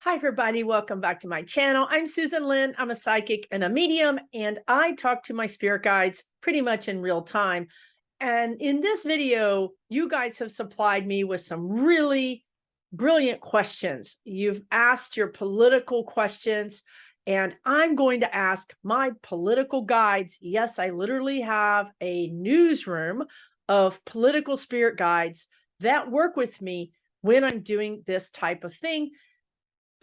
Hi, everybody. Welcome back to my channel. I'm Susan Lynn. I'm a psychic and a medium, and I talk to my spirit guides pretty much in real time. And in this video, you guys have supplied me with some really brilliant questions. You've asked your political questions, and I'm going to ask my political guides. Yes, I literally have a newsroom of political spirit guides that work with me when I'm doing this type of thing.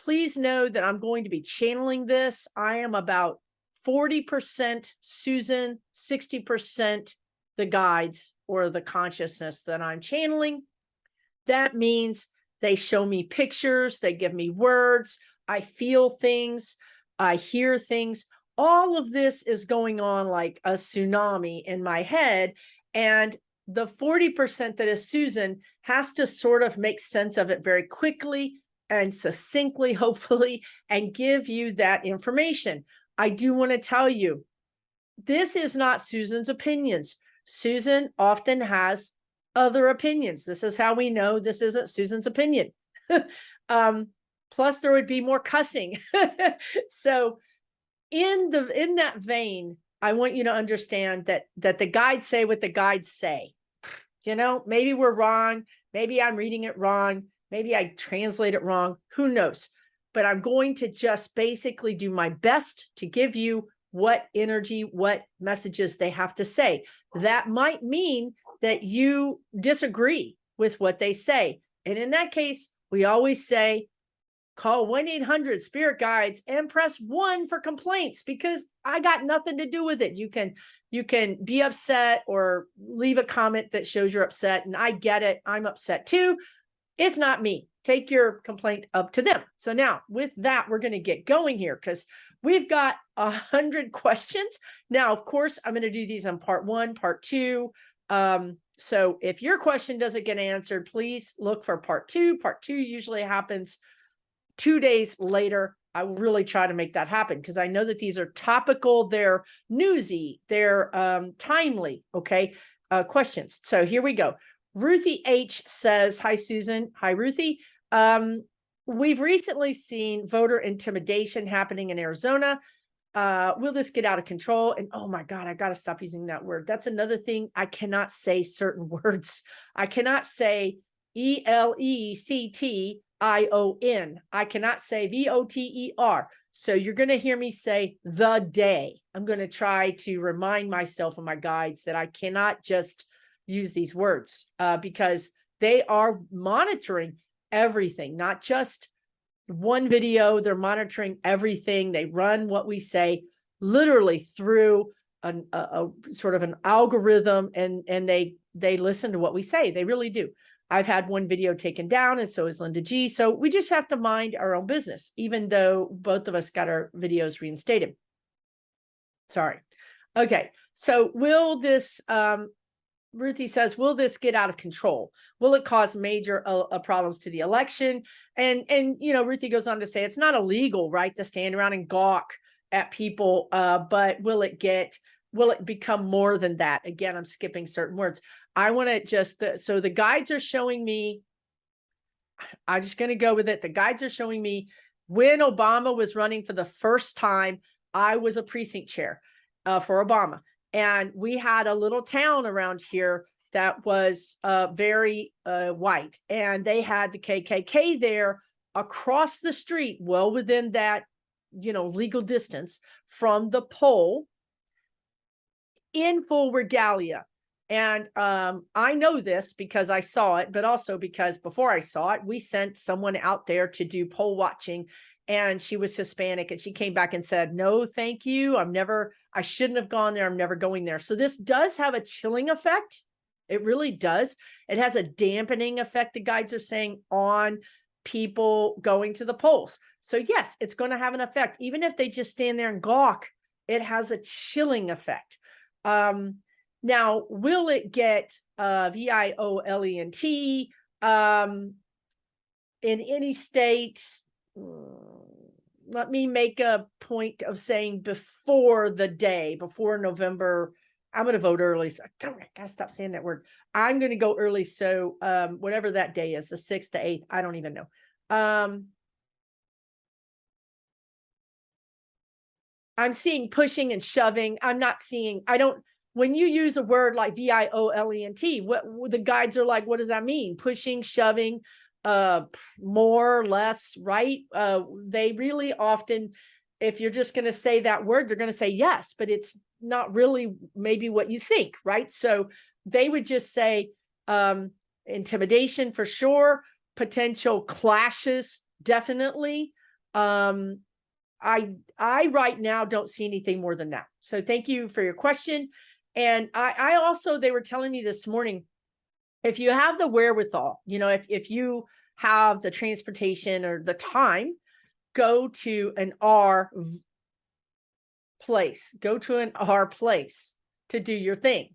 Please know that I'm going to be channeling this. I am about 40% Susan, 60% the guides or the consciousness that I'm channeling. That means they show me pictures, they give me words, I feel things, I hear things. All of this is going on like a tsunami in my head. And the 40% that is Susan has to sort of make sense of it very quickly and succinctly, hopefully, and give you that information. I do want to tell you, this is not Susan's opinions. Susan often has other opinions. This is how we know this isn't Susan's opinion. Plus, there would be more cussing. So, in that vein, I want you to understand that the guides say what the guides say. You know, maybe we're wrong. Maybe I'm reading it wrong. Maybe I translate it wrong. Who knows? But I'm going to just basically do my best to give you what energy, what messages they have to say. That might mean that you disagree with what they say. And in that case, we always say, call 1-800 Spirit Guides and press 1 for complaints, because I got nothing to do with it. You can be upset or leave a comment that shows you're upset, and I get it. I'm upset too. It's not me. Take your complaint up to them. So now with that, we're going to get going here because we've got 100 questions. Now, of course, I'm going to do these on part 1, part 2. So if your question doesn't get answered, please look for part 2. Part 2 usually happens 2 days later. I will really try to make that happen because I know that these are topical, they're newsy, they're timely, okay, questions. So here we go. Ruthie H says, hi, Susan. Hi, Ruthie. We've recently seen voter intimidation happening in Arizona. Will this get out of control? And oh my God, I got to stop using that word. That's another thing. I cannot say certain words. I cannot say ELECTION. I cannot say VOTER. So you're going to hear me say the day. I'm going to try to remind myself and my guides that I cannot just use these words because they are monitoring everything, not just one video. They're monitoring everything. They run what we say literally through a sort of an algorithm, and they listen to what we say. They really do. I've had one video taken down, and so is Linda G. So we just have to mind our own business, even though both of us got our videos reinstated. Sorry. Okay. So will this, Ruthie says, will this get out of control? Will it cause major problems to the election? And you know, Ruthie goes on to say, it's not illegal, right, to stand around and gawk at people, but will it become more than that? Again, I'm skipping certain words. I want to just, so the guides are showing me, I'm just going to go with it. The guides are showing me when Obama was running for the first time, I was a precinct chair for Obama. And we had a little town around here that was very white. And they had the KKK there across the street, well within that, you know, legal distance from the poll, in full regalia. And I know this because I saw it, but also because before I saw it, we sent someone out there to do poll watching, and she was Hispanic, and she came back and said, no, thank you. I shouldn't have gone there. I'm never going there. So this does have a chilling effect. It really does. It has a dampening effect, the guides are saying, on people going to the polls. So yes, it's going to have an effect. Even if they just stand there and gawk, it has a chilling effect. Now, will it get VIOLENT in any state? Let me make a point of saying before the day, before November. I'm going to vote early. So I gotta stop saying that word. I'm going to go early. So whatever that day is, the 6th, the 8th, I don't even know. I'm seeing pushing and shoving. I'm not seeing, when you use a word like violent, what the guides are like, what does that mean? Pushing, shoving, more, less, right? They really often, if you're just going to say that word, they're going to say yes, but it's not really maybe what you think, right? So they would just say intimidation for sure, potential clashes, definitely. I right now don't see anything more than that. So thank you for your question. And I also, they were telling me this morning, if you have the wherewithal, if you have the transportation or the time, go to an R place to do your thing,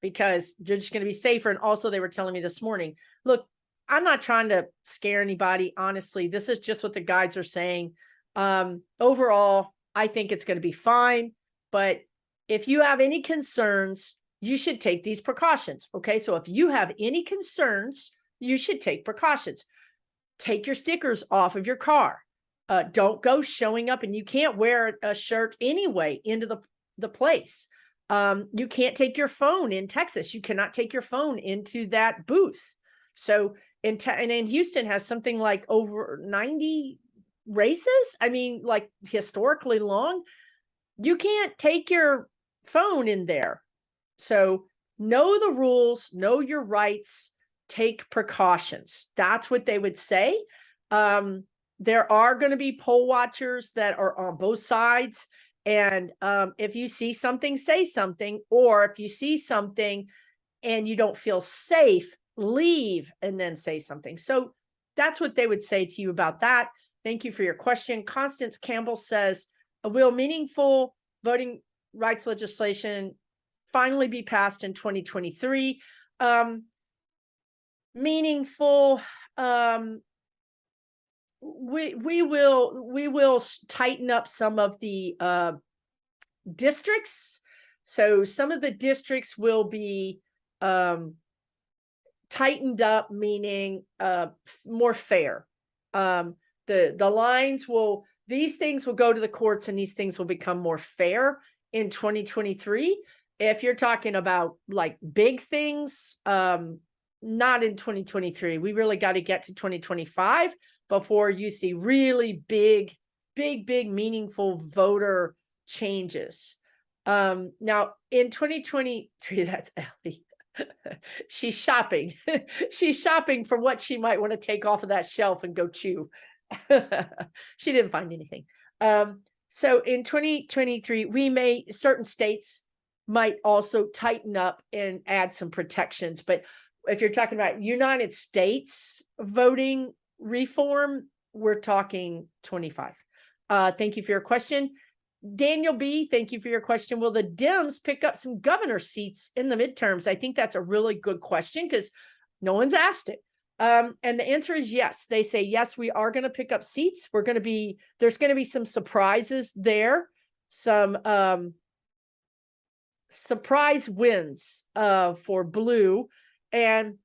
because you're just going to be safer. And also they were telling me this morning, look, I'm not trying to scare anybody. Honestly, this is just what the guides are saying. Overall, I think it's going to be fine. But if you have any concerns, you should take these precautions. Okay. So if you have any concerns, you should take precautions. Take your stickers off of your car. Don't go showing up, and you can't wear a shirt anyway into the place. You can't take your phone in Texas. You cannot take your phone into that booth. So in Houston has something like over 90 races. I mean, like historically long. You can't take your phone in there. So know the rules, know your rights, take precautions. That's what they would say. There are going to be poll watchers that are on both sides. And if you see something, say something. Or if you see something and you don't feel safe, leave and then say something. So that's what they would say to you about that. Thank you for your question. Constance Campbell says, will meaningful voting rights legislation finally be passed in 2023? Meaningful, we will tighten up some of the districts. So some of the districts will be tightened up, meaning more fair. The lines will, these things will go to the courts, and these things will become more fair in 2023. If you're talking about like big things, not in 2023. We really got to get to 2025 before you see really big, meaningful voter changes. Now in 2023, that's Ellie. She's shopping. She's shopping for what she might want to take off of that shelf and go chew. She didn't find anything. So in 2023, certain states might also tighten up and add some protections. But if you're talking about United States voting reform, we're talking 25. Thank you for your question. Daniel B., thank you for your question. Will the Dems pick up some governor seats in the midterms? I think that's a really good question because no one's asked it. And the answer is yes. They say, yes, we are going to pick up seats. There's going to be some surprises there. Some surprise wins for blue. And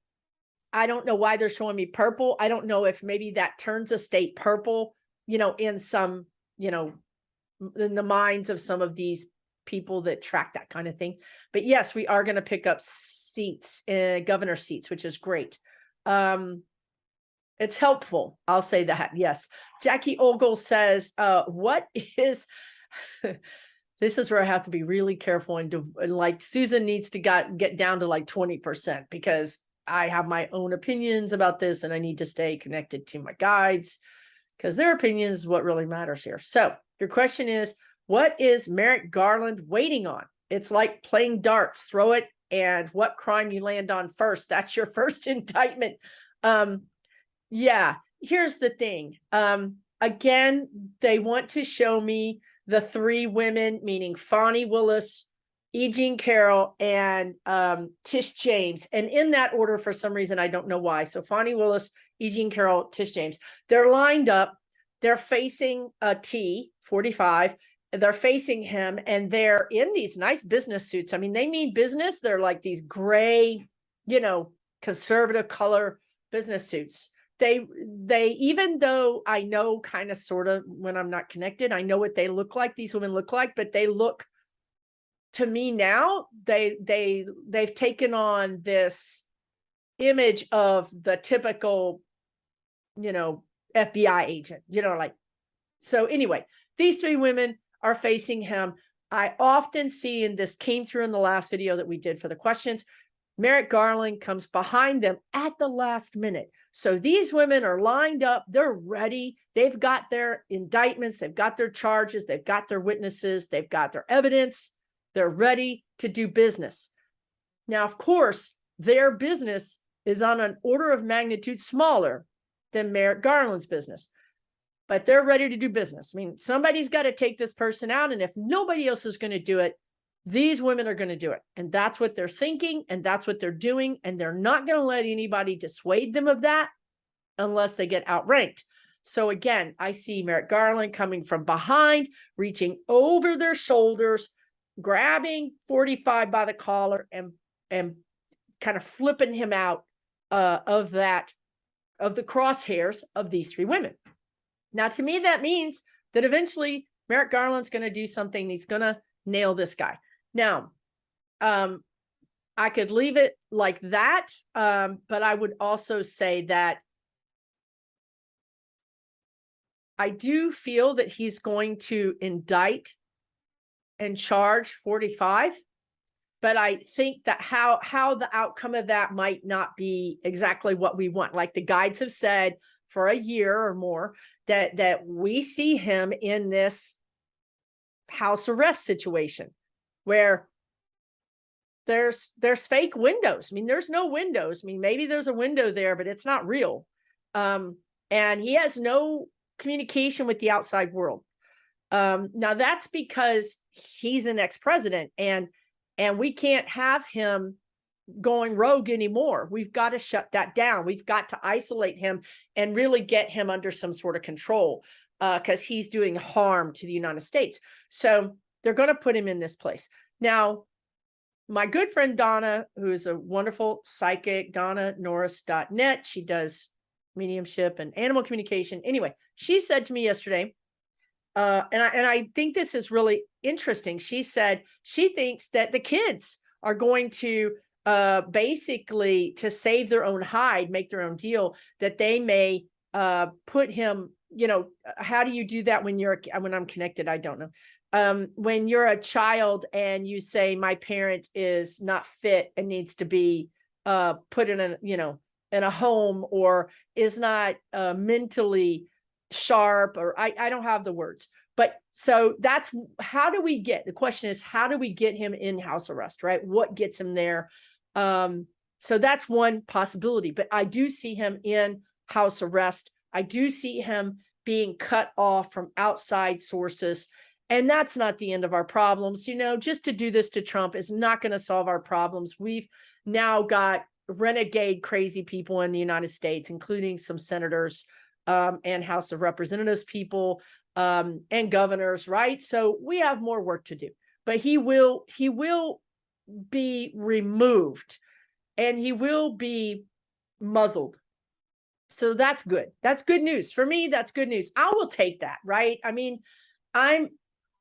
I don't know why they're showing me purple. I don't know if maybe that turns a state purple, in some, in the minds of some of these people that track that kind of thing. But yes, we are going to pick up seats, governor seats, which is great. It's helpful. I'll say that. Yes. Jackie Ogle says, what is, this is where I have to be really careful and like Susan needs to get down to like 20% because I have my own opinions about this and I need to stay connected to my guides because their opinion is what really matters here. So your question is, what is Merrick Garland waiting on? It's like playing darts, throw it, and what crime you land on first. That's your first indictment. Yeah, here's the thing. Again, they want to show me the three women, meaning Fani Willis, E. Jean Carroll, and Tish James. And in that order, for some reason, I don't know why. So Fani Willis, E. Jean Carroll, Tish James. They're lined up. They're facing a T, 45. They're facing him, and they're in these nice business suits. I mean, they mean business. They're like these gray, conservative color business suits. they, even though I know kind of sort of when I'm not connected, I know what they look like, these women look like, but they look to me now, they've taken on this image of the typical, FBI agent, like, so anyway, these three women are facing him. I often see, and this came through in the last video that we did for the questions, Merrick Garland comes behind them at the last minute. So these women are lined up, they're ready. They've got their indictments, they've got their charges, they've got their witnesses, they've got their evidence. They're ready to do business. Now, of course, their business is on an order of magnitude smaller than Merrick Garland's business, but they're ready to do business. I mean, somebody's got to take this person out, and if nobody else is going to do it, these women are going to do it. And that's what they're thinking, and that's what they're doing, and they're not going to let anybody dissuade them of that unless they get outranked. So again, I see Merrick Garland coming from behind, reaching over their shoulders, grabbing 45 by the collar and kind of flipping him out of the crosshairs of these three women. Now, to me, that means that eventually Merrick Garland's going to do something. He's going to nail this guy. Now, I could leave it like that, but I would also say that I do feel that he's going to indict and charge 45, but I think that how the outcome of that might not be exactly what we want. Like the guides have said for a year or more, that we see him in this house arrest situation where there's fake windows. I mean, there's no windows. I mean, maybe there's a window there, but it's not real. And he has no communication with the outside world. Now that's because he's an ex-president, and we can't have him going rogue anymore. We've got to shut that down. We've got to isolate him and really get him under some sort of control, because he's doing harm to the United States. So they're going to put him in this place. Now, my good friend Donna, who is a wonderful psychic, DonnaNorris.net, she does mediumship and animal communication. Anyway, she said to me yesterday, and I think this is really interesting. She said she thinks that the kids are going to basically, to save their own hide, make their own deal, that they may put him, how do you do that when I'm connected? I don't know. When you're a child and you say, my parent is not fit and needs to be put in a home, or is not mentally sharp, or I don't have the words, but so that's the question is, how do we get him in house arrest, right? What gets him there? So that's one possibility, but I do see him in house arrest. I do see him being cut off from outside sources. And that's not the end of our problems. Just to do this to Trump is not going to solve our problems. We've now got renegade crazy people in the United States, including some senators and House of Representatives people and governors, right? So we have more work to do, but he will be removed and he will be muzzled. So that's good. That's good news. For me, that's good news. I will take that, right? I mean,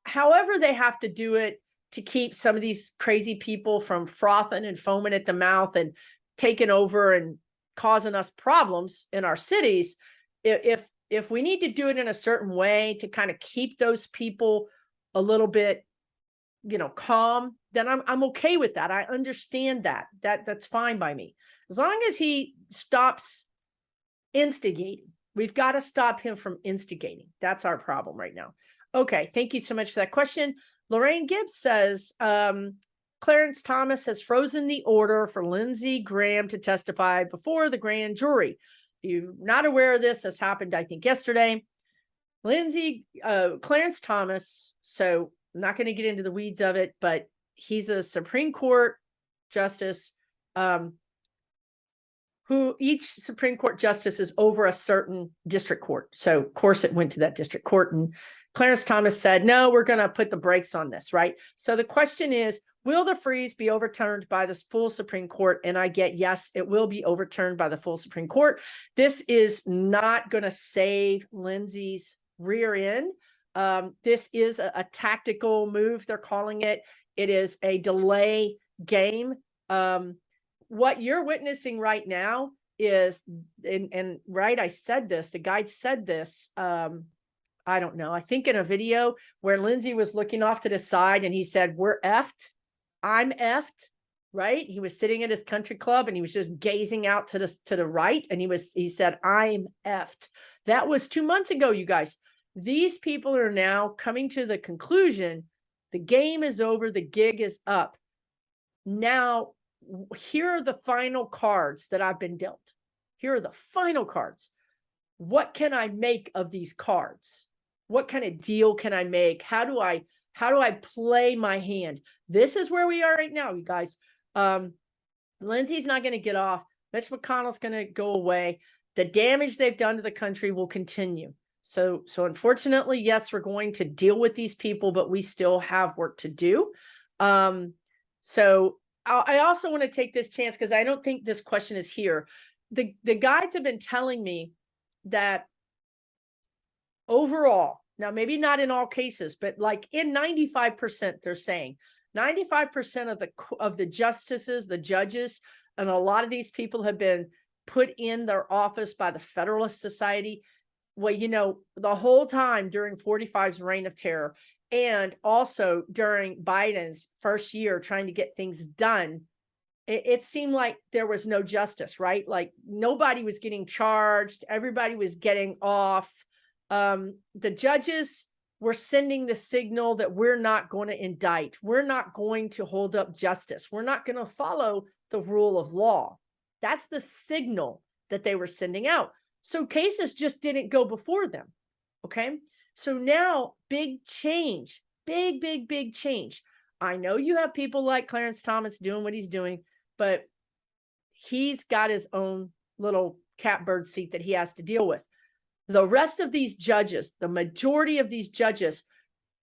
however they have to do it to keep some of these crazy people from frothing and foaming at the mouth and taking over and causing us problems in our cities. If we need to do it in a certain way to kind of keep those people a little bit, calm, then I'm okay with that. I understand that's fine by me. As long as he stops instigating. We've got to stop him from instigating. That's our problem right now. Okay, thank you so much for that question. Lorraine Gibbs says, Clarence Thomas has frozen the order for Lindsey Graham to testify before the grand jury. If you're not aware of this, this happened, I think, yesterday. Clarence Thomas, so I'm not going to get into the weeds of it, but he's a Supreme Court justice, who each Supreme Court justice is over a certain district court. So of course it went to that district court, and Clarence Thomas said, no, we're going to put the brakes on this, right? So the question is, will the freeze be overturned by the full Supreme Court? And I get, yes, it will be overturned by the full Supreme Court. This is not going to save Lindsay's rear end. This is a tactical move, they're calling it. It is a delay game. What you're witnessing right now is, and right, I said this, the guy said this, I don't know, I think in a video where Lindsay was looking off to the side and he said, we're effed, I'm effed, right? He was sitting at his country club and he was just gazing out to the right. And he said, I'm effed. That was 2 months ago, you guys. These people are now coming to the conclusion, the game is over, the gig is up. Now, here are the final cards that I've been dealt. Here are the final cards. What can I make of these cards? What kind of deal can I make? How do I play my hand? This is where we are right now, you guys. Lindsay's not going to get off. Mitch McConnell's going to go away. The damage they've done to the country will continue. So unfortunately, yes, we're going to deal with these people, but we still have work to do. So I also want to take this chance because I don't think this question is here. The guides have been telling me that overall, now maybe not in all cases, but like in 95%, they're saying 95% of the justices, the judges, and a lot of these people have been put in their office by the Federalist Society. Well, you know, the whole time during 45's reign of terror, and also during Biden's first year trying to get things done, it seemed like there was no justice, right? Like nobody was getting charged. Everybody was getting off. The judges were sending the signal that we're not going to indict. We're not going to hold up justice. We're not going to follow the rule of law. That's the signal that they were sending out. So cases just didn't go before them. Okay. So now big change, big change. I know you have people like Clarence Thomas doing what he's doing, but he's got his own little catbird seat that he has to deal with. The rest of these judges, the majority of these judges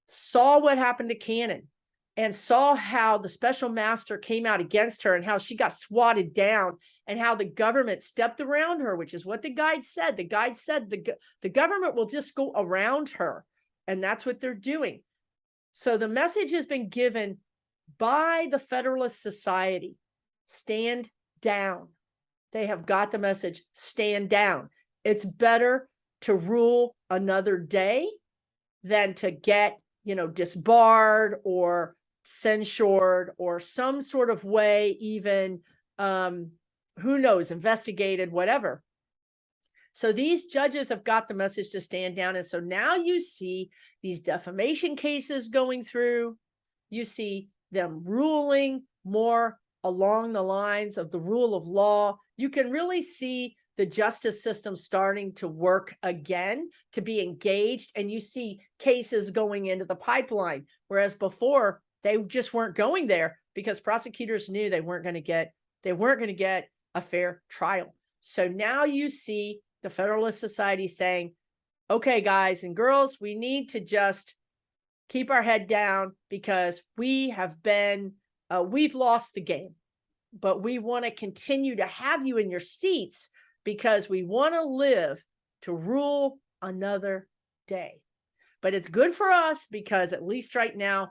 saw what happened to Cannon and saw how the special master came out against her and how she got swatted down and how the government stepped around her, which is what the guide said. The guide said the government will just go around her, and that's what they're doing. So the message has been given by the Federalist Society. Stand down. They have got the message, stand down. It's better to rule another day than to get, disbarred or censured or some sort of way, even, who knows, investigated, whatever. So these judges have got the message to stand down. And so now you see these defamation cases going through. You see them ruling more along the lines of the rule of law. You can really see the justice system starting to work again, to be engaged, and you see cases going into the pipeline, whereas before they just weren't going there because prosecutors knew they weren't going to get a fair trial. So now you see the Federalist Society saying, okay, guys and girls, we need to just keep our head down because we've lost the game, but we want to continue to have you in your seats because we want to live to rule another day. But it's good for us because at least right now,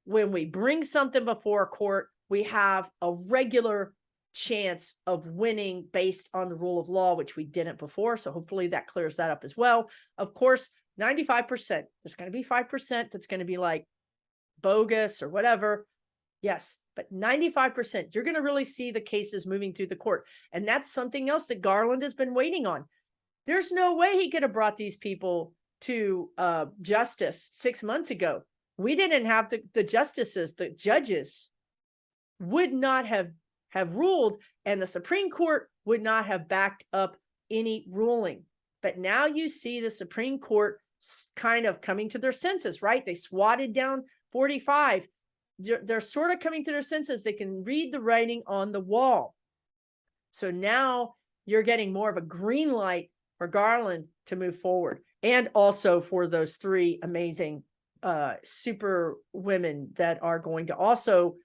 when we bring something before a court, we have a regular chance of winning based on the rule of law, which we didn't before. So hopefully that clears that up as well. Of course, 95%, there's going to be 5% that's going to be like bogus or whatever. Yes, but 95%, you're going to really see the cases moving through the court. And that's something else that Garland has been waiting on. There's no way he could have brought these people to justice 6 months ago. We didn't have the justices, the judges would not have ruled, and the Supreme Court would not have backed up any ruling. But now you see the Supreme Court kind of coming to their senses, right? They swatted down 45. They're sort of coming to their senses. They can read the writing on the wall. So now you're getting more of a green light for Garland to move forward, and also for those three amazing super women that are going to also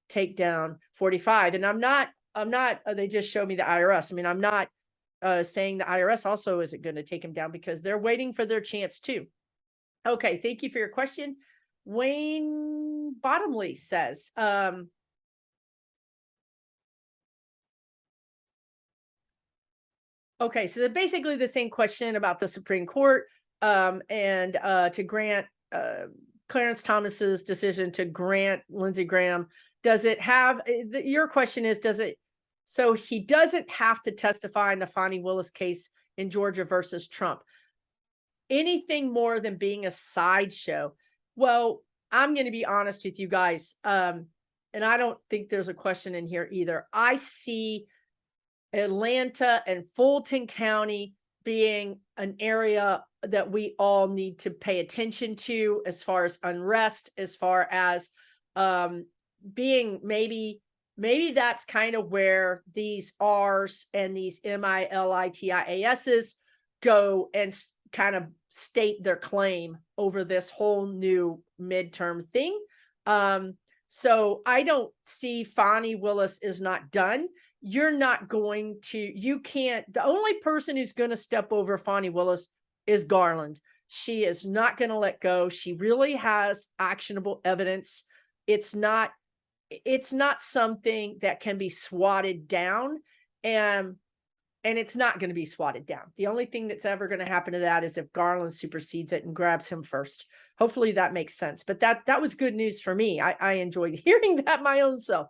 take down 45. And I'm not, they just showed me the IRS. I mean, I'm not saying the IRS also isn't going to take him down, because they're waiting for their chance too. Okay. Thank you for your question. Wayne Bottomley says, okay, so basically the same question about the Supreme Court, and to grant Clarence Thomas's decision to grant Lindsey Graham. Does it have, your question is, does it, so he doesn't have to testify in the Fani Willis case in Georgia versus Trump. Anything more than being a sideshow. Well, I'm going to be honest with you guys. And I don't think there's a question in here either. I see Atlanta and Fulton County being an area that we all need to pay attention to, as far as unrest, as far as being maybe that's kind of where these R's and these MILITIASs go and kind of state their claim over this whole new midterm thing. So I don't see Fani Willis is not done. You're not going to, you can't, the only person who's going to step over Fani Willis is Garland. She is not going to let go. She really has actionable evidence. It's not something that can be swatted down, and it's not going to be swatted down. The only thing that's ever going to happen to that is if Garland supersedes it and grabs him first. Hopefully that makes sense. But that was good news for me. I enjoyed hearing that my own self.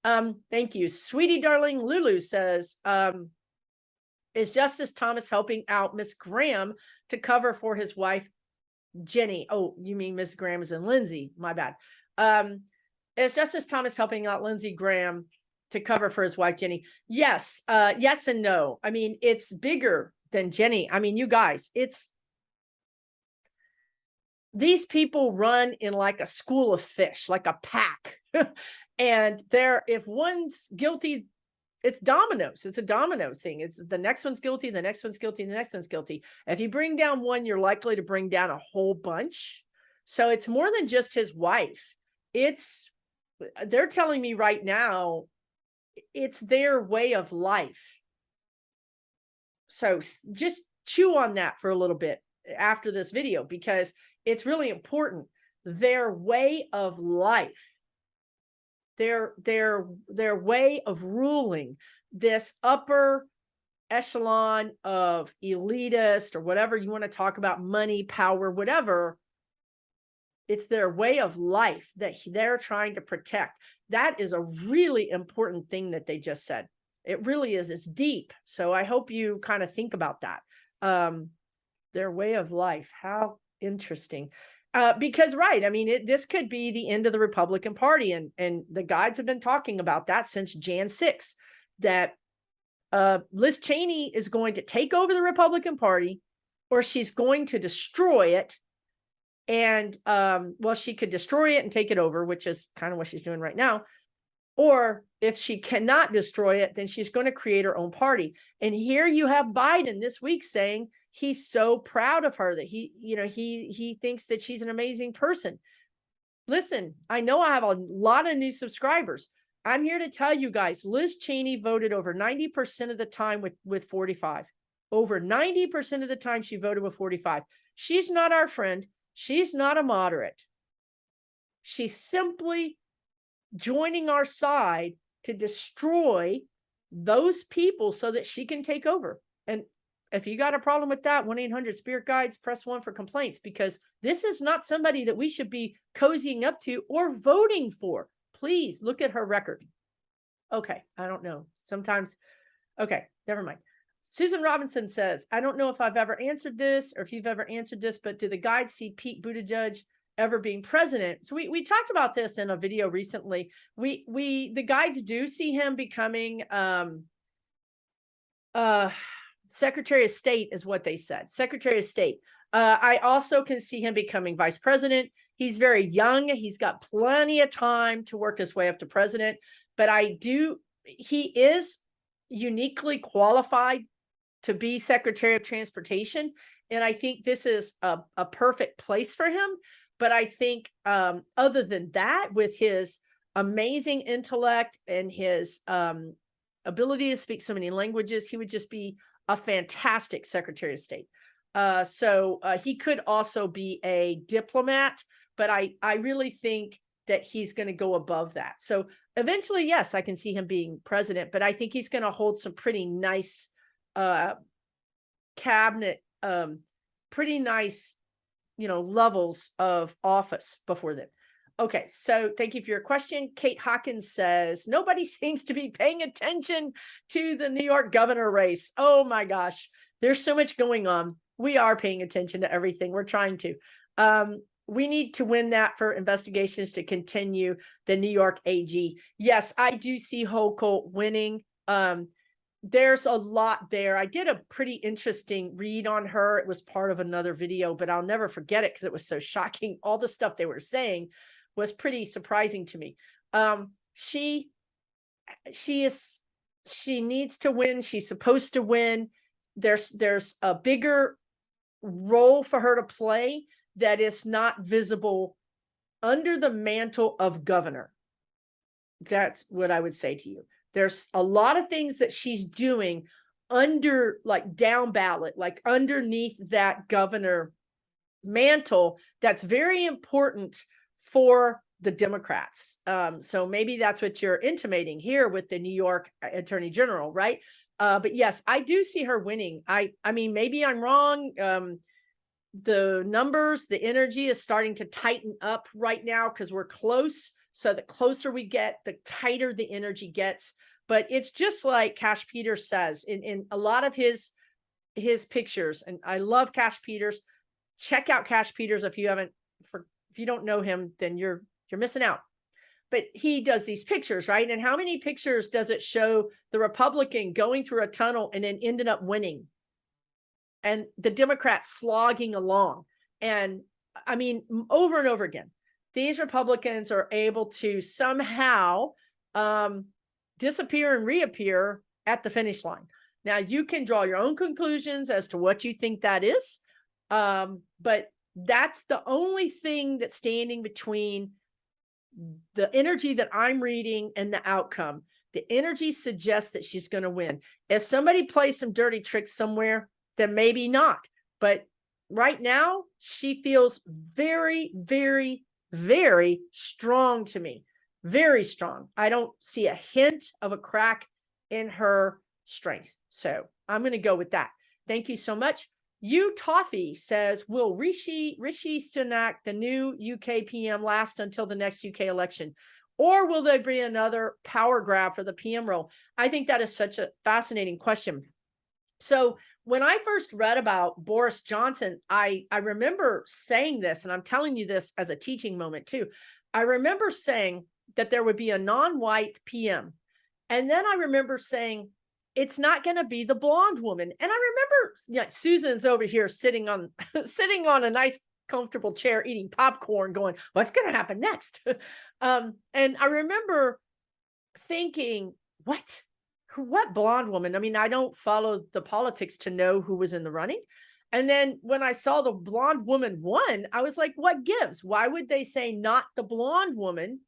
Thank you. Sweetie darling Lulu says, is Justice Thomas helping out Miss Graham to cover for his wife, Jenny? Oh, you mean Miss Graham is in Lindsay. My bad. Is Justice Thomas helping out Lindsey Graham to cover for his wife, Jenny? Yes. Yes and no. I mean, it's bigger than Jenny. I mean, you guys, these people run in like a school of fish, like a pack. And if one's guilty, it's dominoes. It's a domino thing. It's the next one's guilty, the next one's guilty, the next one's guilty. If you bring down one, you're likely to bring down a whole bunch. So it's more than just his wife. They're telling me right now, it's their way of life. So just chew on that for a little bit after this video, because it's really important. Their way of life, their way of ruling, this upper echelon of elitist or whatever you want to talk about, money, power, whatever. It's their way of life that they're trying to protect. That is a really important thing that they just said. It really is. It's deep. So I hope you kind of think about that. Their way of life. How interesting. Because, right, I mean, this could be the end of the Republican Party. And the guides have been talking about that since Jan 6, that Liz Cheney is going to take over the Republican Party, or she's going to destroy it. And, well, she could destroy it and take it over, which is kind of what she's doing right now. Or if she cannot destroy it, then she's going to create her own party. And here you have Biden this week saying he's so proud of her, that he thinks that she's an amazing person. Listen, I know I have a lot of new subscribers. I'm here to tell you guys, Liz Cheney voted over 90% of the time with 45. Over 90% of the time she voted with 45. She's not our friend. She's not a moderate. She's simply joining our side to destroy those people so that she can take over. And if you got a problem with that, 1-800-SPIRIT GUIDES, press 1 for complaints, because this is not somebody that we should be cozying up to or voting for. Please look at her record. Okay, I don't know. Sometimes, okay, never mind. Susan Robinson says, I don't know if I've ever answered this or if you've ever answered this, but do the guides see Pete Buttigieg ever being president? So we talked about this in a video recently. The guides do see him becoming Secretary of State, is what they said. Secretary of State. I also can see him becoming vice president. He's very young. He's got plenty of time to work his way up to president, but he is uniquely qualified to be Secretary of Transportation. And I think this is a perfect place for him. But I think other than that, with his amazing intellect and his ability to speak so many languages, he would just be a fantastic Secretary of State. So he could also be a diplomat, but I really think that he's going to go above that. So eventually, yes, I can see him being president, but I think he's going to hold some pretty nice cabinet, pretty nice, levels of office before then. Okay, so thank you for your question. Kate Hawkins says, nobody seems to be paying attention to the New York governor race. Oh my gosh, there's so much going on. We are paying attention to everything. We're trying to. We need to win that for investigations to continue the New York AG. Yes, I do see Hochul winning. There's a lot there. I did a pretty interesting read on her. It was part of another video, but I'll never forget it because it was so shocking. All the stuff they were saying was pretty surprising to me. She needs to win. She's supposed to win. There's a bigger role for her to play that is not visible under the mantle of governor. That's what I would say to you. There's a lot of things that she's doing under, like, down ballot, like underneath that governor mantle, that's very important for the Democrats. So maybe that's what you're intimating here with the New York Attorney General, right? But yes, I do see her winning. I mean, maybe I'm wrong. The numbers, the energy is starting to tighten up right now because we're close. So the closer we get, the tighter the energy gets. But it's just like Cash Peters says in a lot of his pictures, and I love Cash Peters. Check out Cash Peters if you don't know him, then you're missing out. But he does these pictures, right? And how many pictures does it show the Republican going through a tunnel and then ended up winning? And the Democrats slogging along. And I mean, over and over again, these Republicans are able to somehow disappear and reappear at the finish line. Now, you can draw your own conclusions as to what you think that is. But that's the only thing that's standing between the energy that I'm reading and the outcome. The energy suggests that she's going to win. If somebody plays some dirty tricks somewhere, then maybe not. But right now, she feels very, very, very strong to me. Very strong. I don't see a hint of a crack in her strength. So I'm going to go with that. Thank you so much. You Toffee says, will Rishi Sunak, the new UK PM, last until the next UK election? Or will there be another power grab for the PM role? I think that is such a fascinating question. So when I first read about Boris Johnson, I remember saying this, and I'm telling you this as a teaching moment too. I remember saying that there would be a non-white PM. And then I remember saying, it's not going to be the blonde woman. And I remember Susan's over here sitting on a nice, comfortable chair, eating popcorn, going, what's going to happen next? And I remember thinking, what blonde woman? I mean, I don't follow the politics to know who was in the running. And then when I saw the blonde woman won, I was like, what gives? Why would they say not the blonde woman?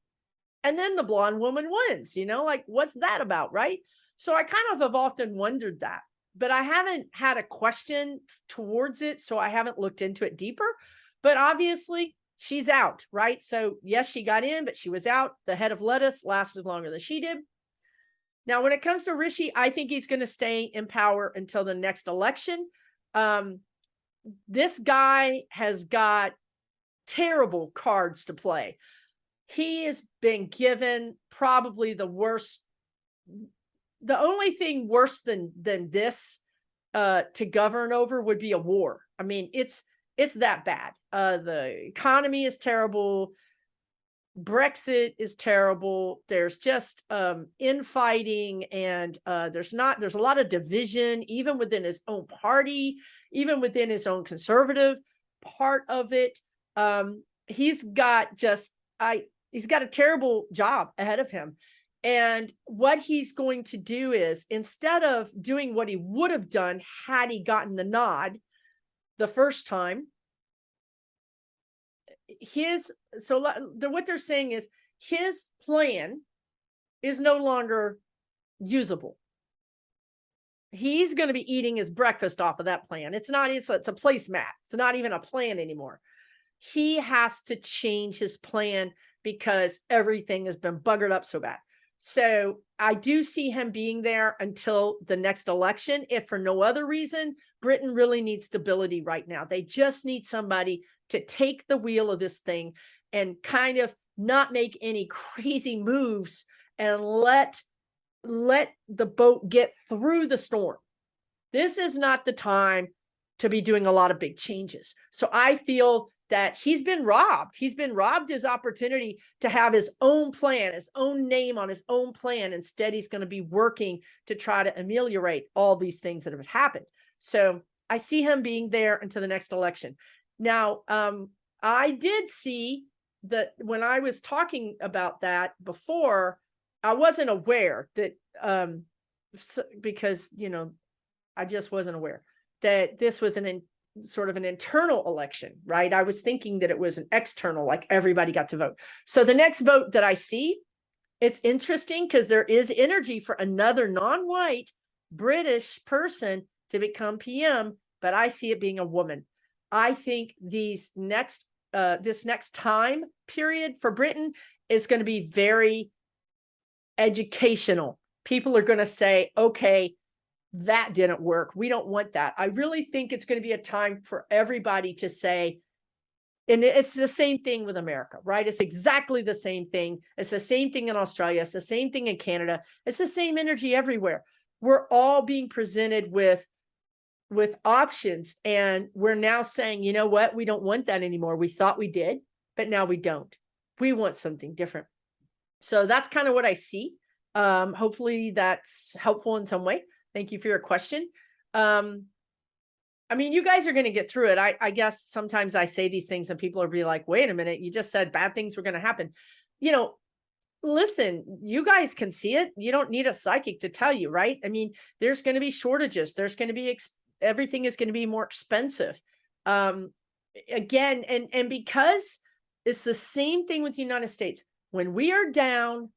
And then the blonde woman wins, like, what's that about? Right. So I kind of have often wondered that, but I haven't had a question towards it. So I haven't looked into it deeper, but obviously she's out, right? So yes, she got in, but she was out. The head of lettuce lasted longer than she did. Now, when it comes to Rishi, I think he's going to stay in power until the next election. This guy has got terrible cards to play. He has been given probably the only thing worse than this to govern over would be a war. I mean, it's that bad. The economy is terrible. Brexit is terrible. There's just infighting, and there's a lot of division, even within his own party, even within his own conservative part of it. He's got a terrible job ahead of him. And what he's going to do is, instead of doing what he would have done had he gotten the nod the first time, what they're saying is his plan is no longer usable. He's going to be eating his breakfast off of that plan. It's a placemat. It's not even a plan anymore. He has to change his plan because everything has been buggered up so bad. So I do see him being there until the next election. If for no other reason, Britain really needs stability right now. They just need somebody to take the wheel of this thing and kind of not make any crazy moves and let the boat get through the storm. This is not the time to be doing a lot of big changes. So I feel that he's been robbed. He's been robbed his opportunity to have his own plan, his own name on his own plan. Instead, he's going to be working to try to ameliorate all these things that have happened. So I see him being there until the next election. Now, I did see that when I was talking about that before, I wasn't aware that, because, I just wasn't aware that this was sort of an internal election, right? I was thinking that it was an external, like everybody got to vote. So the next vote that I see, it's interesting because there is energy for another non-white British person to become PM, but I see it being a woman. I think this next time period for Britain is going to be very educational. People are going to say, okay, that didn't work. We don't want that. I really think it's going to be a time for everybody to say, and it's the same thing with America, right? It's exactly the same thing. It's the same thing in Australia. It's the same thing in Canada. It's the same energy everywhere. We're all being presented with options. And we're now saying, you know what? We don't want that anymore. We thought we did, but now we don't. We want something different. So that's kind of what I see. Hopefully that's helpful in some way. Thank you for your question. I mean, you guys are going to get through it. I guess sometimes I say these things and people will be like, wait a minute, you just said bad things were going to happen. Listen, you guys can see it. You don't need a psychic to tell you, right? I mean, there's going to be shortages. There's going to be, everything is going to be more expensive. Again, and because it's the same thing with the United States. When we are down,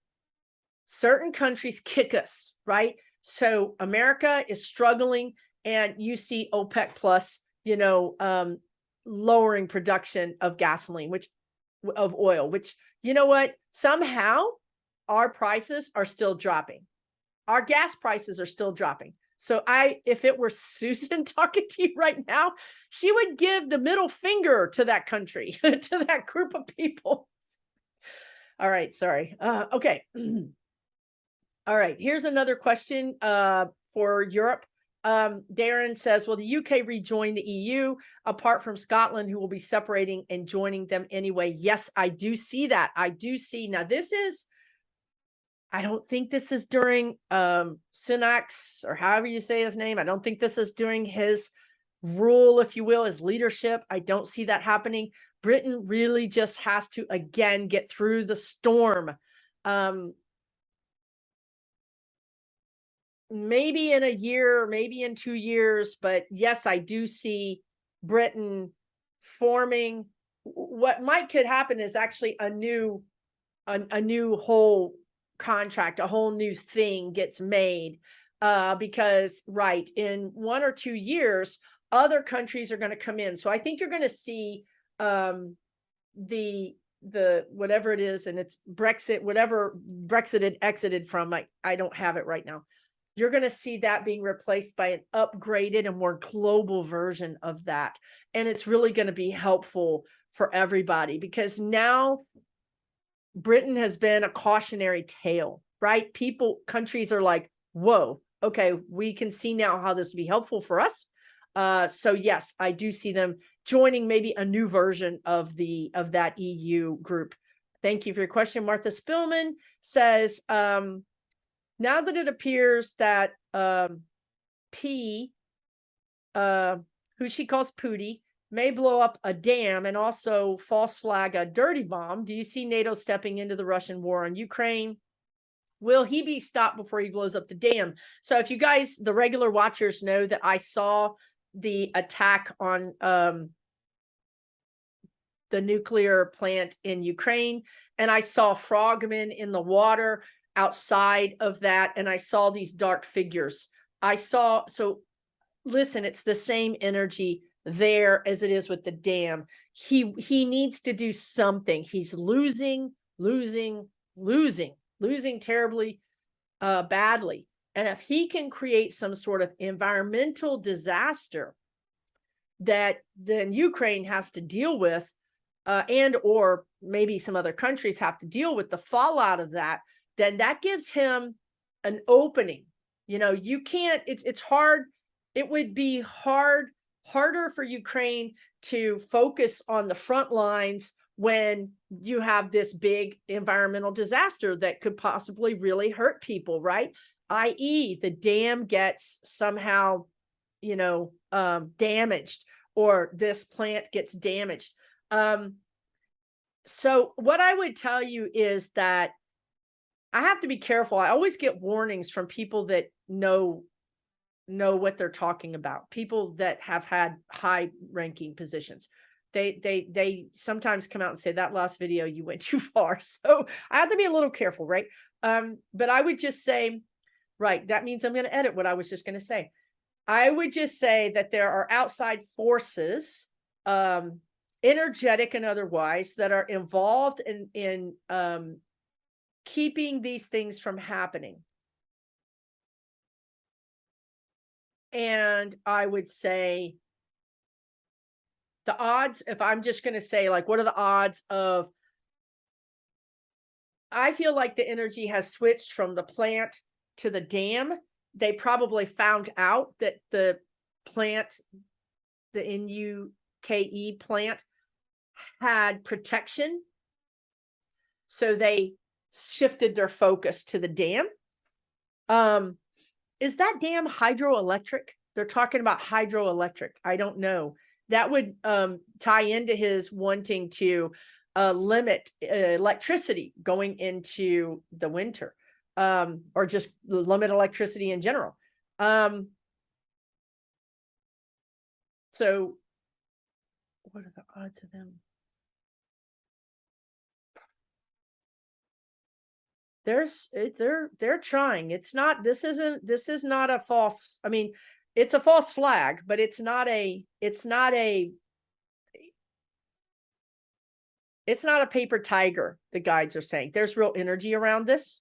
certain countries kick us, right? So America is struggling, and you see OPEC plus, lowering production of gasoline, of oil, which, you know what? Somehow our prices are still dropping. Our gas prices are still dropping. So if it were Susan talking to you right now, she would give the middle finger to that country, to that group of people. All right. Sorry. Okay. All right, here's another question for Europe. Darren says, will the UK rejoin the EU apart from Scotland, who will be separating and joining them anyway? Yes, I do see that. I do see. Now, I don't think this is during Sunak's, or however you say his name. I don't think this is during his rule, if you will, his leadership. I don't see that happening. Britain really just has to, again, get through the storm. Maybe in a year, maybe in 2 years, but yes, I do see Britain forming. What could happen is actually a new whole contract, a whole new thing gets made, because right, in 1 or 2 years, other countries are going to come in. So I think you're going to see the whatever it is, and it's Brexit, whatever Brexit had exited from. I don't have it right now. You're going to see that being replaced by an upgraded and more global version of that. And it's really going to be helpful for everybody, because now Britain has been a cautionary tale, right? Countries are like, whoa, okay, we can see now how this would be helpful for us. So yes, I do see them joining maybe a new version of that EU group. Thank you for your question. Martha Spillman says, now that it appears that P, who she calls Pooty, may blow up a dam and also false flag a dirty bomb, do you see NATO stepping into the Russian war on Ukraine? Will he be stopped before he blows up the dam? So if you guys, the regular watchers, know that I saw the attack on the nuclear plant in Ukraine, and I saw frogmen in the water outside of that, and I saw these dark figures. So listen, it's the same energy there as it is with the dam. He needs to do something. He's losing terribly badly. And if he can create some sort of environmental disaster that then Ukraine has to deal with, and or maybe some other countries have to deal with the fallout of that, then that gives him an opening. You can't, it's hard. It would be harder for Ukraine to focus on the front lines when you have this big environmental disaster that could possibly really hurt people, right? i.e. the dam gets somehow, damaged, or this plant gets damaged. So what I would tell you is that I have to be careful. I always get warnings from people that know what they're talking about, people that have had high ranking positions. They sometimes come out and say, that last video, you went too far. So I have to be a little careful, right? But I would just say, right, that means I'm going to edit what I was just going to say. I would just say that there are outside forces, energetic and otherwise, that are involved in keeping these things from happening. And I would say the odds, if I'm just going to say, like, what are the odds of, I feel like the energy has switched from the plant to the dam. They probably found out that the plant, the NUKE plant, had protection. So they shifted their focus to the dam. Is that dam hydroelectric? They're talking about hydroelectric. I don't know. That would tie into his wanting to limit electricity going into the winter, or just limit electricity in general. So what are the odds of them? They're trying. It's not, this is not a false, I mean, it's a false flag, but it's not a paper tiger. The guides are saying there's real energy around this.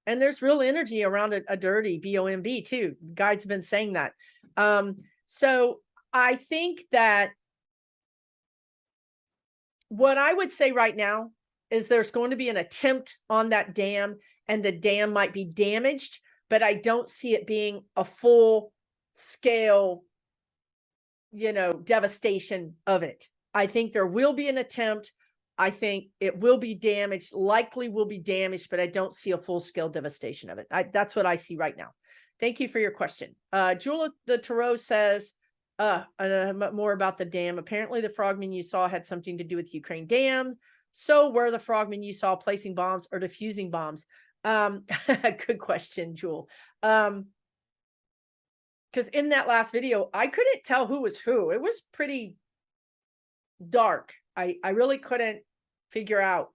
And there's real energy around a dirty BOMB too. Guides have been saying that. So I think that what I would say right now is there's going to be an attempt on that dam, and the dam might be damaged, but I don't see it being a full scale, devastation of it. I think there will be an attempt. I think it will be damaged, likely will be damaged, but I don't see a full scale devastation of it. That's what I see right now. Thank you for your question. Jula the Tarot says, more about the dam. Apparently the frogmen you saw had something to do with Ukraine dam. So were the frogmen you saw placing bombs or diffusing bombs? Good question, Jewel. Because in that last video, I couldn't tell who was who. It was pretty dark. I really couldn't figure out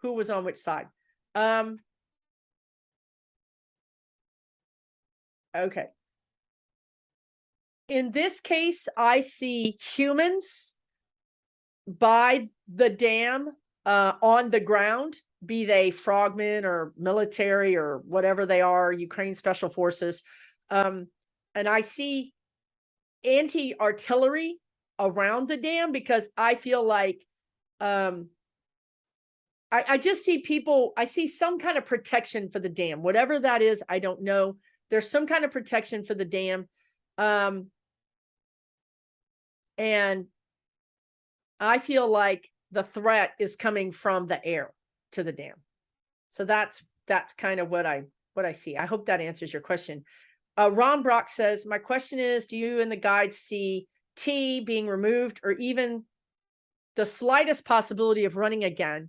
who was on which side. Okay. In this case, I see humans by the dam, on the ground, be they frogmen or military or whatever they are, Ukraine special forces. And I see anti-artillery around the dam, because I feel like I just see people, I see some kind of protection for the dam, whatever that is. I don't know. There's some kind of protection for the dam. And I feel like the threat is coming from the air to the dam. So that's kind of what I see. I hope that answers your question. Ron Brock says, my question is, do you and the guides see T being removed, or even the slightest possibility of running again?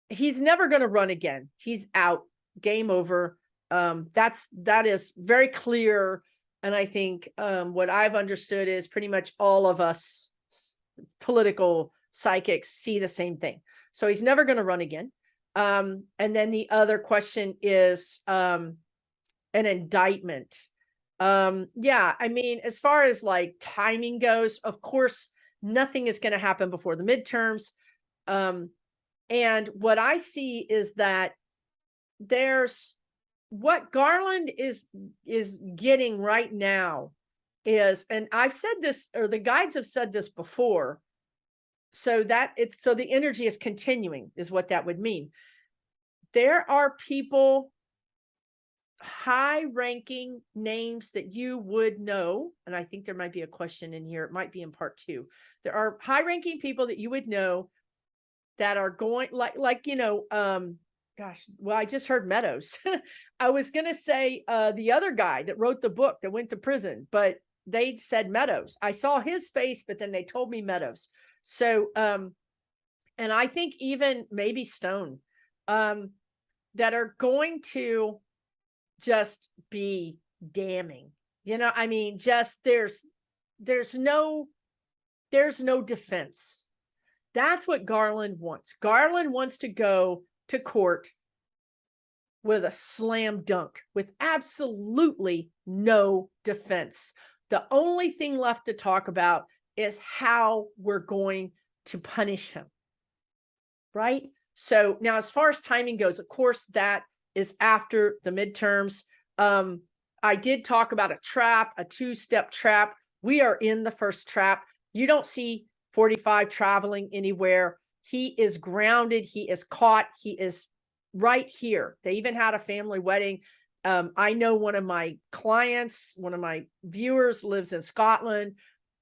He's never going to run again. He's out. Game over. That is very clear. And I think what I've understood is pretty much all of us political psychics see the same thing. So he's never going to run again. And then the other question is an indictment. Yeah, I mean, as far as like timing goes, of course, nothing is going to happen before the midterms. And what I see is that there's what Garland is getting right now is, and I've said this, or the guides have said this before, so that it's, so the energy is continuing is what that would mean. There are people, high ranking names that you would know, and I think there might be a question in here, it might be in part 2. There are high ranking people that you would know that are going like gosh, well, I just heard Meadows. I was going to say the other guy that wrote the book that went to prison, but they said Meadows. I saw his face, but then they told me Meadows. So, and I think even maybe Stone, that are going to just be damning. I mean, just there's no defense. That's what Garland wants. Garland wants to go to court with a slam dunk, with absolutely no defense. The only thing left to talk about is how we're going to punish him. Right? So now, as far as timing goes, of course, that is after the midterms. I did talk about a trap, a 2-step trap. We are in the first trap. You don't see 45 traveling anywhere. He is grounded. He is caught. He is right here. They even had a family wedding. I know one of my clients, one of my viewers lives in Scotland.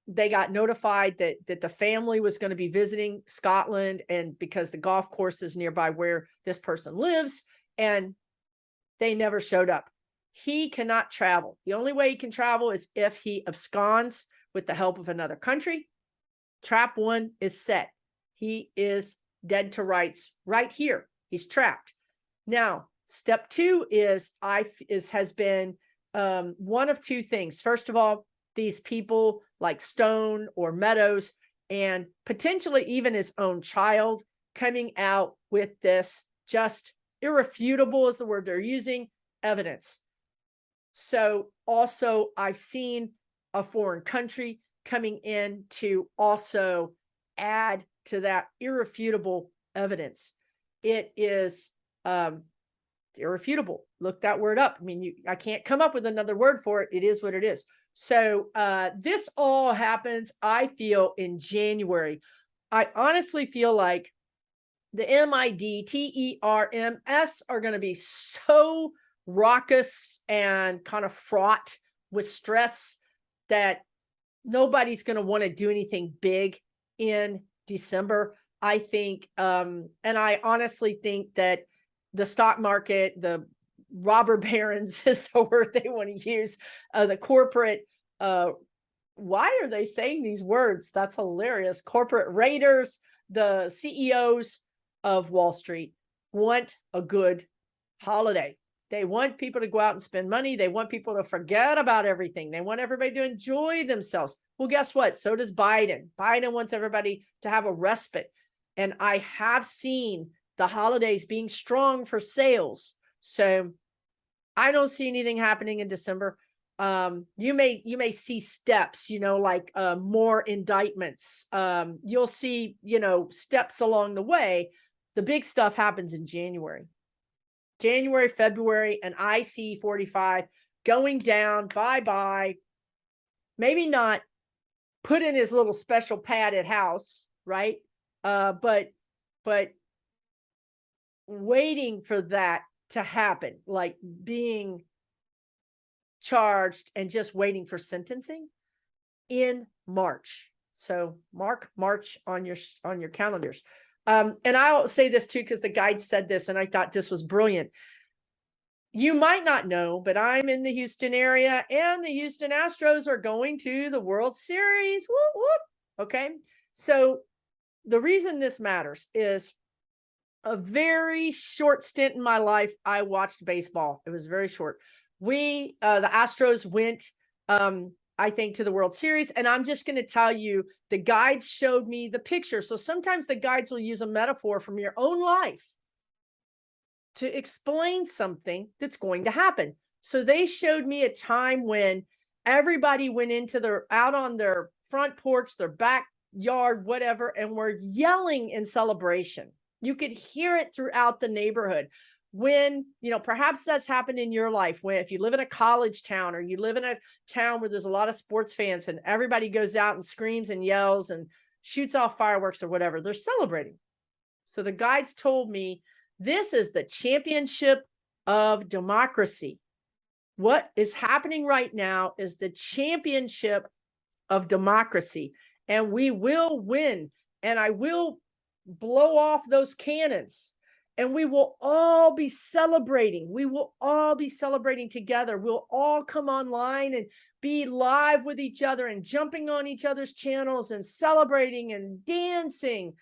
They got notified that the family was going to be visiting Scotland, and because the golf course is nearby where this person lives, and they never showed up. He cannot travel. The only way he can travel is if he absconds with the help of another country. Trap 1 is set. He is dead to rights right here. He's trapped. Now, step 2 has been one of 2 things. First of all, these people like Stone or Meadows, and potentially even his own child, coming out with this just irrefutable is the word they're using, evidence. So also I've seen a foreign country coming in to also add to that irrefutable evidence. It is irrefutable. Look that word up. I mean, I can't come up with another word for it. It is what it is. So this all happens, I feel, in January. I honestly feel like the MIDTERMS are going to be so raucous and kind of fraught with stress that nobody's going to want to do anything big in December. I think, and I honestly think that the stock market, the robber barons is the word they want to use, the corporate, why are they saying these words? That's hilarious. Corporate raiders, the CEOs of Wall Street want a good holiday. They want people to go out and spend money. They want people to forget about everything. They want everybody to enjoy themselves. Well, guess what? So does Biden. Biden wants everybody to have a respite. And I have seen the holidays being strong for sales. So I don't see anything happening in December. You may see steps, like more indictments. You'll see, steps along the way. The big stuff happens in January, February, and I see 45 going down. Bye-bye. Maybe not put in his little special padded house, right? But waiting for that to happen, like being charged and just waiting for sentencing in March. So mark March on your calendars. And I'll say this too, because the guide said this, and I thought this was brilliant. You might not know, but I'm in the Houston area, and the Houston Astros are going to the World Series. Whoop, whoop. Okay. So the reason this matters is a very short stint in my life, I watched baseball. It was very short. The Astros went I think, to the World Series. And I'm just going to tell you, the guides showed me the picture. So sometimes the guides will use a metaphor from your own life to explain something that's going to happen. So they showed me a time when everybody went out on their front porch, their backyard, whatever, and were yelling in celebration. You could hear it throughout the neighborhood. When, perhaps that's happened in your life, when if you live in a college town or you live in a town where there's a lot of sports fans and everybody goes out and screams and yells and shoots off fireworks or whatever, they're celebrating. So the guides told me, this is the championship of democracy. What is happening right now is the championship of democracy, and we will win, and I will blow off those cannons. And we will all be celebrating. We will all be celebrating together. We'll all come online and be live with each other and jumping on each other's channels and celebrating and dancing.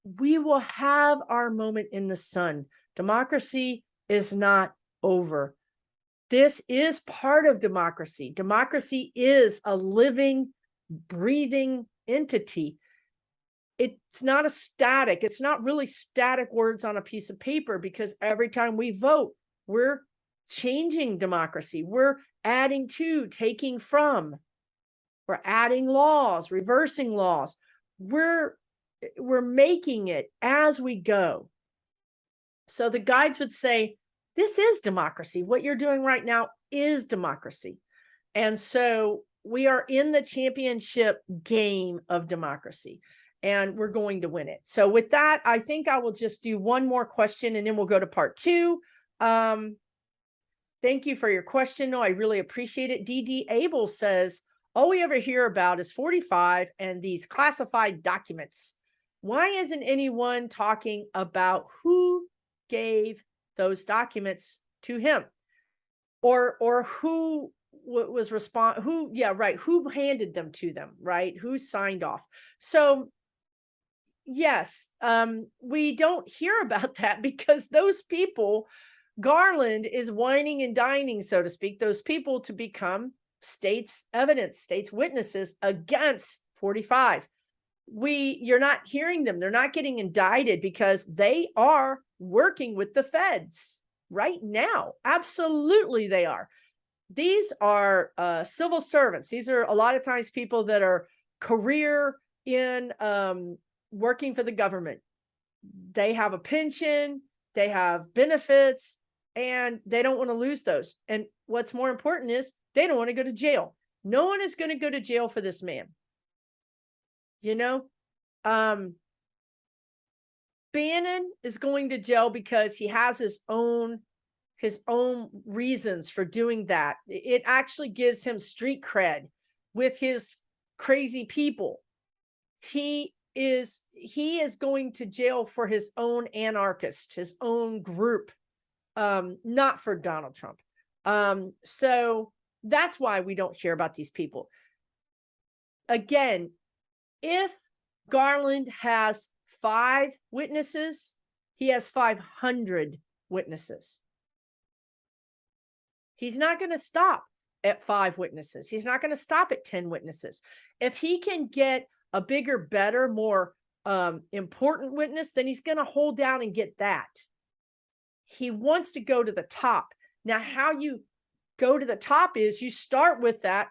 We will have our moment in the sun. Democracy is not over. This is part of democracy. Democracy is a living, breathing entity. It's not it's not really static words on a piece of paper, because every time we vote, we're changing democracy. We're adding to, taking from, we're adding laws, reversing laws. We're making it as we go. So the guides would say, this is democracy. What you're doing right now is democracy. And so we are in the championship game of democracy, and we're going to win it. So with that, I think I will just do one more question and then we'll go to part 2. Thank you for your question. No, I really appreciate it. DD Abel says, all we ever hear about is 45 and these classified documents. Why isn't anyone talking about who gave those documents to him, or who was who handed them to them, right? Who signed off? So yes, we don't hear about that because those people, Garland is whining and dining, so to speak, those people to become state's evidence, state's witnesses against 45. You're not hearing them. They're not getting indicted because they are working with the feds right now. Absolutely, they are. These are civil servants. These are a lot of times people that are career in working for the government. They have a pension, they have benefits, and they don't want to lose those. And what's more important is they don't want to go to jail. No one is going to go to jail for this man. Bannon is going to jail because he has his own reasons for doing that. It actually gives him street cred with his crazy people. He is going to jail for his own anarchist, his own group, not for Donald Trump. So that's why we don't hear about these people. Again, if Garland has 5 witnesses, he has 500 witnesses. He's not going to stop at 5 witnesses. He's not going to stop at 10 witnesses. If he can get a bigger, better, more important witness, then he's going to hold down and get that. He wants to go to the top. Now, how you go to the top is you start with that,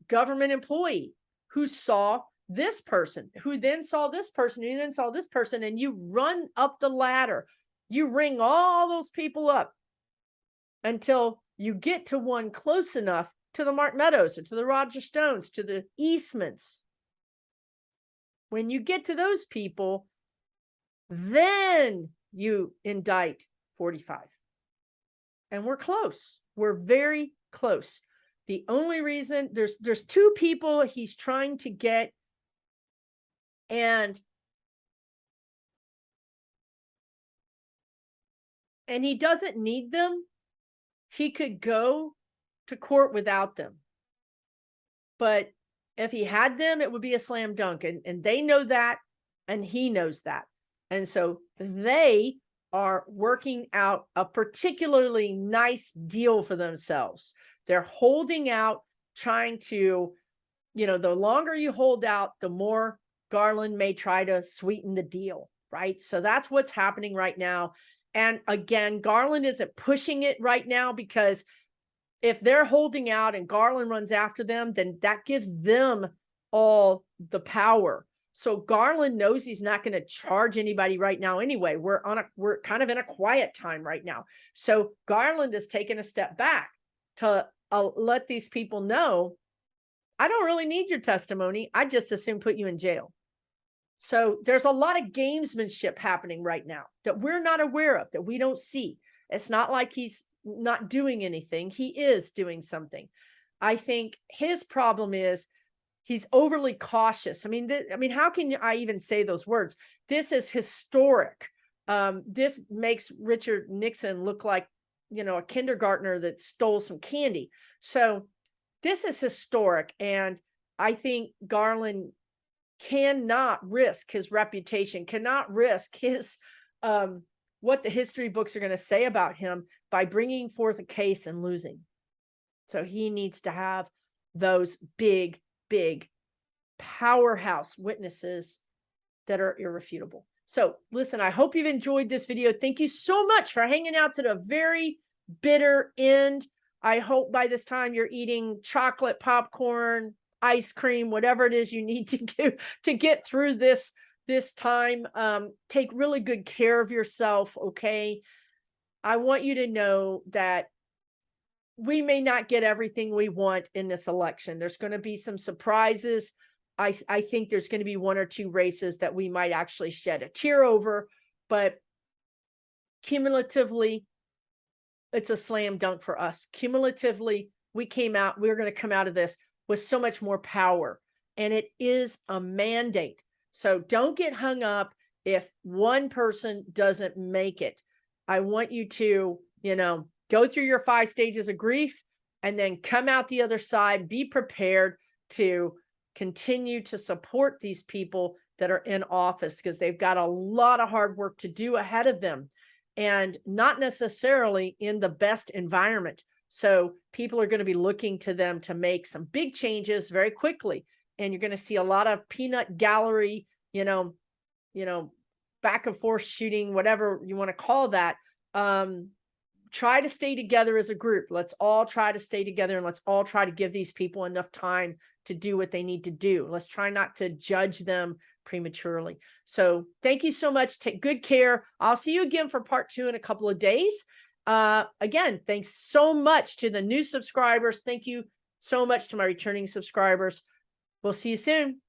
government employee who saw this person, who then saw this person, who then saw this person, and you run up the ladder. You ring all those people up until you get to one close enough to the Mark Meadows or to the Roger Stones, to the Eastmans. When you get to those people, then you indict 45. And we're close. We're very close. The only reason there's 2 people he's trying to get, and he doesn't need them. He could go to court without them. But if he had them, it would be a slam dunk. And they know that, and he knows that. And so they are working out a particularly nice deal for themselves. They're holding out, trying to, the longer you hold out, the more Garland may try to sweeten the deal, right? So that's what's happening right now. And again, Garland isn't pushing it right now, because if they're holding out and Garland runs after them, then that gives them all the power. So Garland knows he's not going to charge anybody right now anyway. We're kind of in a quiet time right now. So Garland is taking a step back to let these people know, I don't really need your testimony. I just as soon put you in jail. So there's a lot of gamesmanship happening right now that we're not aware of, that we don't see. It's not like he's not doing anything. He is doing something. I think his problem is he's overly cautious. I mean, how can I even say those words? This is historic. This makes Richard Nixon look like, a kindergartner that stole some candy. So this is historic. And I think Garland cannot risk his reputation, cannot risk his, what the history books are going to say about him by bringing forth a case and losing. So he needs to have those big powerhouse witnesses that are irrefutable. So listen, I hope you've enjoyed this video. Thank you so much for hanging out to the very bitter end. I hope by this time you're eating chocolate, popcorn, ice cream, whatever it is you need to do to get through this time. Take really good care of yourself. Okay. I want you to know that we may not get everything we want in this election. There's going to be some surprises. I think there's going to be one or two races that we might actually shed a tear over, but cumulatively, it's a slam dunk for us. Cumulatively, we're going to come out of this with so much more power, and it is a mandate. So don't get hung up if one person doesn't make it. I want you to, go through your 5 stages of grief and then come out the other side. Be prepared to continue to support these people that are in office, because they've got a lot of hard work to do ahead of them, and not necessarily in the best environment. So people are going to be looking to them to make some big changes very quickly. And you're going to see a lot of peanut gallery, back and forth shooting, whatever you want to call that. Try to stay together as a group. Let's all try to stay together, and let's all try to give these people enough time to do what they need to do. Let's try not to judge them prematurely. So thank you so much. Take good care. I'll see you again for part 2 in a couple of days. Again, thanks so much to the new subscribers. Thank you so much to my returning subscribers. We'll see you soon.